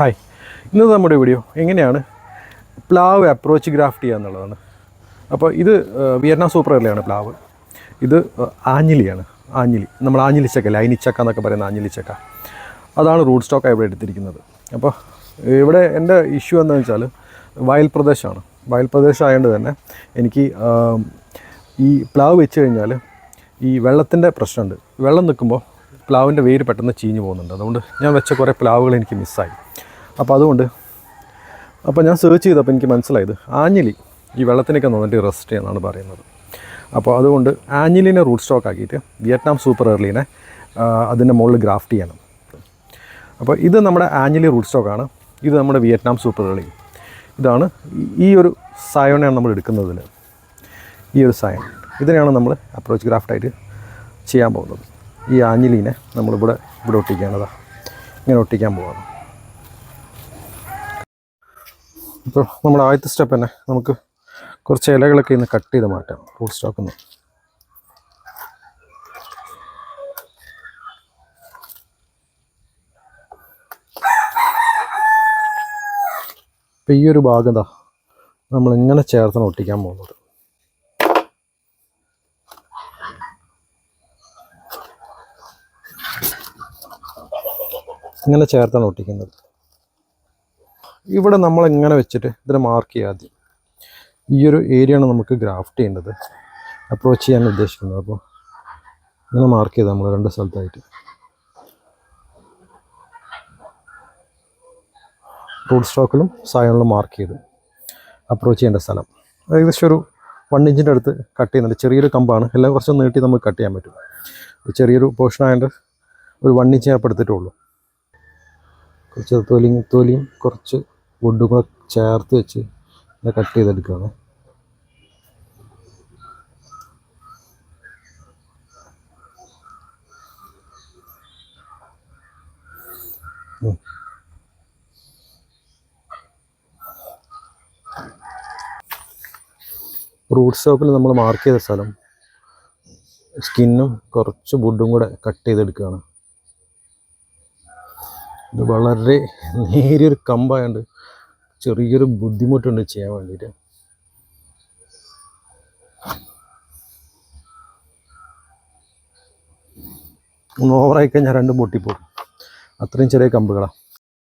Hi, ഇന്നത്തെ നമ്മുടെ video എങ്ങനെയാണ് പ്ലാവ് അപ്രോച്ച് ഗ്രാഫ്റ്റ് ചെയ്യുക എന്നുള്ളതാണ്. അപ്പോൾ ഇത് വിയറ്റ്നാം സൂപ്പർ എർലിയാണ് പ്ലാവ്. ഇത് ആഞ്ഞിലിയാണ്. ആഞ്ഞിലി, നമ്മൾ ആഞ്ഞിലിച്ചക്ക, ലൈനിച്ചക്ക എന്നൊക്കെ പറയുന്ന ആഞ്ഞിലിച്ചക്ക, അതാണ് റൂട്ട് സ്റ്റോക്കാണ് ഇവിടെ എടുത്തിരിക്കുന്നത്. അപ്പോൾ ഇവിടെ എൻ്റെ ഇഷ്യൂ എന്താണെന്ന് വെച്ചാൽ വയൽ പ്രദേശമാണ്. വയൽ പ്രദേശം ആയതുകൊണ്ട് തന്നെ എനിക്ക് ഈ പ്ലാവ് വെച്ച് കഴിഞ്ഞാൽ ഈ വെള്ളത്തിൻ്റെ പ്രശ്നമുണ്ട്. വെള്ളം നിൽക്കുമ്പോൾ പ്ലാവിൻ്റെ വേര് പെട്ടെന്ന് ചീഞ്ഞ് പോകുന്നുണ്ട്. അതുകൊണ്ട് ഞാൻ വെച്ച കുറേ പ്ലാവുകൾ എനിക്ക് മിസ്സായി. അപ്പോൾ ഞാൻ സെർച്ച് ചെയ്തപ്പോൾ എനിക്ക് മനസ്സിലായത് ആഞ്ഞിലി ഈ വെള്ളത്തിനൊക്കെ നന്നായിട്ട് റെസ്റ്റ് ചെയ്യുന്നതാണ് പറയുന്നത്. അപ്പോൾ അതുകൊണ്ട് ആഞ്ഞിലിനെ റൂട്ട് സ്റ്റോക്ക് ആക്കിയിട്ട് വിയറ്റ്നാം സൂപ്പർ എർലിനെ അതിൻ്റെ മുകളിൽ ഗ്രാഫ്റ്റ് ചെയ്യണം. അപ്പോൾ ഇത് നമ്മുടെ ആഞ്ഞിലി റൂട്ട് സ്റ്റോക്കാണ്. ഇത് നമ്മുടെ വിയറ്റ്നാം സൂപ്പർ എർലി. ഇതാണ് ഈ ഒരു സായോനെയാണ് നമ്മൾ എടുക്കുന്നതിൽ. ഈ ഒരു സായൻ ഇതിനെയാണ് നമ്മൾ അപ്രോച്ച് ഗ്രാഫ്റ്റായിട്ട് ചെയ്യാൻ പോകുന്നത്. ഈ ആഞ്ഞിലിനെ നമ്മളിവിടെ ഒട്ടിക്കുകയാണതാണ്. ഇങ്ങനെ ഒട്ടിക്കാൻ പോവാണ്. ഇപ്പോൾ നമ്മുടെ ആദ്യത്തെ സ്റ്റെപ്പ് തന്നെ നമുക്ക് കുറച്ച് ഇലകളൊക്കെ ഇന്ന് കട്ട് ചെയ്ത് മാറ്റാം റൂട്ട് സ്റ്റോക്കിൽ നിന്ന്. ഇപ്പോൾ ഈ ഒരു ഭാഗം നമ്മളിങ്ങനെ ചേർത്താണ് ഒട്ടിക്കാൻ പോകുന്നത്. ഇങ്ങനെ ചേർത്താണ് ഒട്ടിക്കുന്നത്. ഇവിടെ നമ്മളിങ്ങനെ വെച്ചിട്ട് ഇതിനെ മാർക്ക് ചെയ്യുക. ആദ്യം ഈ ഒരു ഏരിയയാണ് നമുക്ക് ഗ്രാഫ്റ്റ് ചെയ്യേണ്ടത്, അപ്രോച്ച് ചെയ്യാൻ ഉദ്ദേശിക്കുന്നത്. അപ്പോൾ ഇങ്ങനെ മാർക്ക് ചെയ്ത് നമ്മൾ രണ്ട് സ്ഥലത്തായിട്ട് റൂട്ട് സ്റ്റോക്കിലും സായോണിലും മാർക്ക് ചെയ്ത് അപ്രോച്ച് ചെയ്യേണ്ട സ്ഥലം ഏകദേശം ഒരു 1 ഇഞ്ചിൻ്റെ അടുത്ത് കട്ട് ചെയ്യുന്നുണ്ട്. ചെറിയൊരു കമ്പാണ്, എല്ലാം കുറച്ച് നീട്ടി നമുക്ക് കട്ട് ചെയ്യാൻ പറ്റും. ചെറിയൊരു പോർഷൻ ആയതുകൊണ്ട് ഒരു 1 ഇഞ്ച് ഞാൻ എടുത്തിട്ടുള്ളൂ. കുറച്ച് തൊലിയും കുറച്ച് വുഡും കൂടെ ചേർത്ത് വെച്ച് ഇങ്ങനെ കട്ട് ചെയ്തെടുക്കുകയാണ്. റൂട്ട് സ്റ്റോക്കിൽ നമ്മൾ മാർക്ക് ചെയ്ത സ്ഥലം സ്കിന്നും കുറച്ച് വുഡും കൂടെ കട്ട് ചെയ്തെടുക്കുകയാണ്. ഇത് വളരെ നേരിയൊരു കമ്പായതുകൊണ്ട് ചെറിയൊരു ബുദ്ധിമുട്ടുണ്ട് ചെയ്യാൻ വേണ്ടിയിട്ട്. ഒന്ന് ഓവറായി കഴിഞ്ഞാൽ രണ്ടും പൊട്ടിപ്പോകും, അത്രയും ചെറിയ കമ്പുകളാണ്.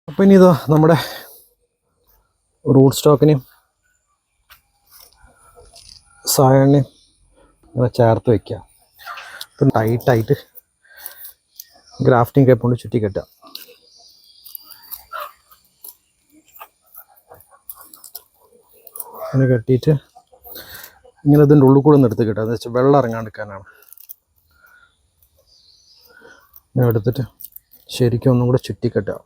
അപ്പോൾ ഇനി ഇതാ നമ്മുടെ റൂട്ട് സ്റ്റോക്കിനെയും സായണിനെയും ഇങ്ങനെ ചേർത്ത് വയ്ക്കുക. ഇത് ടൈറ്റായിട്ട് ഗ്രാഫ്റ്റിംഗ് ടേപ്പ് കൊണ്ട് ചുറ്റി കെട്ടുക. ഇങ്ങനെ കെട്ടിയിട്ട് ഇങ്ങനെ ഇതിൻ്റെ ഉള്ളിൽ കൂടെ ഒന്ന് എടുത്ത് കിട്ടുക. എന്ന് വെച്ചാൽ വെള്ളം ഇറങ്ങാണ്ടിരിക്കാനാണ്. ഇങ്ങനെ എടുത്തിട്ട് ശരിക്കും ഒന്നും കൂടെ ചുറ്റിക്കെട്ടുക.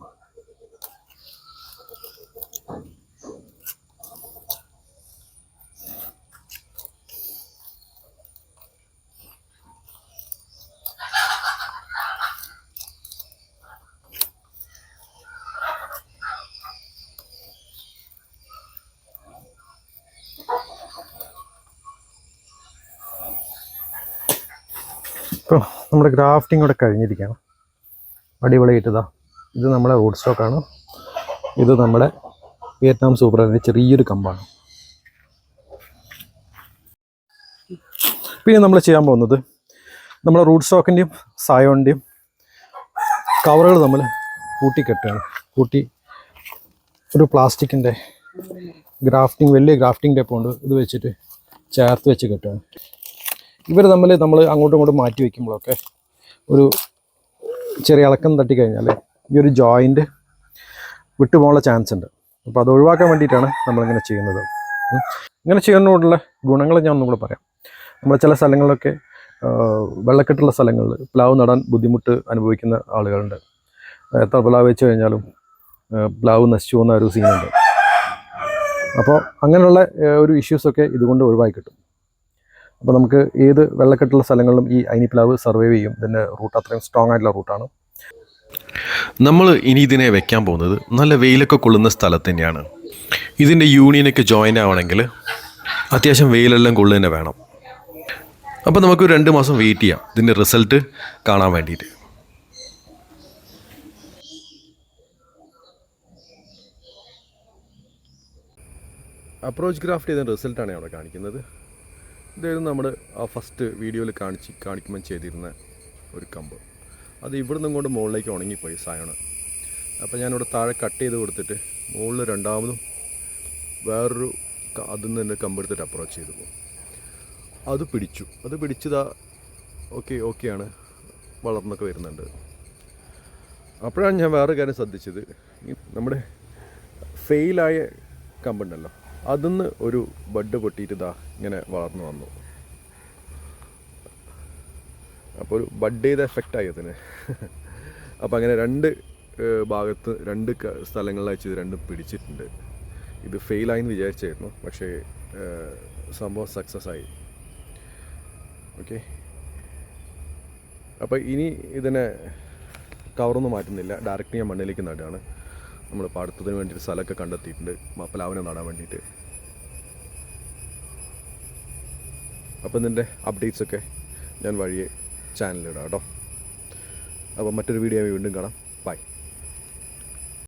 ഇപ്പോൾ നമ്മുടെ ഗ്രാഫ്റ്റിംഗ് കൂടെ കഴിഞ്ഞിരിക്കുകയാണ്. അടിപൊളിയായിട്ടതാ. ഇത് നമ്മുടെ റൂട്ട് സ്റ്റോക്കാണ്. ഇത് നമ്മുടെ വിയറ്റ്നാം സൂപ്പർ എർലിയുടെ ചെറിയൊരു കമ്പാണ്. പിന്നെ നമ്മൾ ചെയ്യാൻ പോകുന്നത് നമ്മുടെ റൂട്ട് സ്റ്റോക്കിൻ്റെയും സായോണിൻ്റെയും കവറുകൾ നമ്മൾ കൂട്ടിക്കെട്ടുകയാണ്. കൂട്ടി ഒരു പ്ലാസ്റ്റിക്കിൻ്റെ വലിയ ഗ്രാഫ്റ്റിംഗ് ടേപ്പ് കൊണ്ട് ഇത് വെച്ചിട്ട് ചേർത്ത് വെച്ച് കെട്ടുകയാണ്. ഇവർ നമ്മൾ അങ്ങോട്ടും ഇങ്ങോട്ടും മാറ്റി വയ്ക്കുമ്പോഴൊക്കെ ഒരു ചെറിയ ഇളക്കം തട്ടിക്കഴിഞ്ഞാൽ ഈ ഒരു ജോയിൻ്റ് വിട്ടുപോകാനുള്ള ചാൻസ് ഉണ്ട്. അപ്പോൾ അത് ഒഴിവാക്കാൻ വേണ്ടിയിട്ടാണ് നമ്മളിങ്ങനെ ചെയ്യുന്നത്. ഇങ്ങനെ ചെയ്യുന്നതോടുള്ള ഗുണങ്ങൾ ഞാൻ ഒന്നും കൂടെ പറയാം. നമ്മൾ ചില സ്ഥലങ്ങളിലൊക്കെ വെള്ളക്കെട്ടുള്ള സ്ഥലങ്ങളിൽ പ്ലാവ് നടാൻ ബുദ്ധിമുട്ട് അനുഭവിക്കുന്ന ആളുകളുണ്ട്. എത്ര പ്ലാവ് വെച്ച് കഴിഞ്ഞാലും പ്ലാവ് നശിച്ചു പോകുന്ന ഒരു സീനുണ്ട്. അപ്പോൾ അങ്ങനെയുള്ള ഒരു ഇഷ്യൂസൊക്കെ ഇതുകൊണ്ട് ഒഴിവാക്കി കിട്ടും. അപ്പോൾ നമുക്ക് ഏത് വെള്ളക്കെട്ടുള്ള സ്ഥലങ്ങളിലും ഈ അയിനിപ്ലാവ് സർവൈവ് ചെയ്യും. ഇതിൻ്റെ റൂട്ട് അത്രയും സ്ട്രോങ് ആയിട്ടുള്ള റൂട്ടാണ്. നമ്മൾ ഇനി ഇതിനെ വെക്കാൻ പോകുന്നത് നല്ല വെയിലൊക്കെ കൊള്ളുന്ന സ്ഥലത്ത് തന്നെയാണ്. ഇതിൻ്റെ യൂണിയനൊക്കെ ജോയിൻ ആവണമെങ്കിൽ അത്യാവശ്യം വെയിലെല്ലാം കൊള്ളുക തന്നെ വേണം. അപ്പോൾ നമുക്ക് 2 മാസം വെയിറ്റ് ചെയ്യാം ഇതിൻ്റെ റിസൾട്ട് കാണാൻ വേണ്ടിയിട്ട്. അപ്രോച്ച് ഗ്രാഫ്റ്റ് ചെയ്ത റിസൾട്ടാണ് അവിടെ കാണിക്കുന്നത്. ഇതായിരുന്നു നമ്മൾ ആ ഫസ്റ്റ് വീഡിയോയിൽ കാണിക്കുമ്പോൾ ചെയ്തിരുന്ന ഒരു കമ്പ്. അത് ഇവിടുന്ന് കൊണ്ട് മുകളിലേക്ക് ഉണങ്ങിപ്പോയി സായോണ്. അപ്പോൾ ഞാനിവിടെ താഴെ കട്ട് ചെയ്ത് കൊടുത്തിട്ട് മുകളിൽ രണ്ടാമതും വേറൊരു അതിൽ നിന്ന് തന്നെ കമ്പെടുത്തിട്ട് അപ്രോച്ച് ചെയ്തു പോകും. അത് പിടിച്ചതാ ഓക്കെയാണ്, വളർന്നൊക്കെ വരുന്നുണ്ട്. അപ്പോഴാണ് ഞാൻ വേറെ കാര്യം ശ്രദ്ധിച്ചത്, നമ്മുടെ ഫെയിലായ കമ്പുണ്ടല്ലോ, അതിന്ന് ഒരു ബഡ് പൊട്ടിയിട്ട് ഇതാ ഇങ്ങനെ വളർന്നു വന്നു. അപ്പോൾ ഒരു ബഡ് ചെയ്ത എഫക്റ്റായി അതിന്. അപ്പോൾ അങ്ങനെ രണ്ട് ഭാഗത്ത് രണ്ട് സ്ഥലങ്ങളിലായി ഇത് രണ്ടും പിടിച്ചിട്ടുണ്ട്. ഇത് ഫെയിലായെന്ന് വിചാരിച്ചായിരുന്നു, പക്ഷേ സംഭവം സക്സസ് ആയി. ഓക്കെ, അപ്പോൾ ഇനി ഇതിനെ കവറൊന്നും മാറ്റുന്നില്ല, ഡയറക്റ്റ് ഞാൻ മണ്ണിലേക്ക് നടുകയാണ്. നമ്മൾ പാടത്തിന് വേണ്ടിയിട്ട് സ്ഥലമൊക്കെ കണ്ടെത്തിയിട്ടുണ്ട് പ്ലാവിനെ നടാൻ വേണ്ടിയിട്ട്. അപ്പോൾ ഇതിൻ്റെ അപ്ഡേറ്റ്സൊക്കെ ഞാൻ വഴിയെ ചാനലിലിടാം കേട്ടോ. അപ്പോൾ മറ്റൊരു വീഡിയോ വീണ്ടും കാണാം.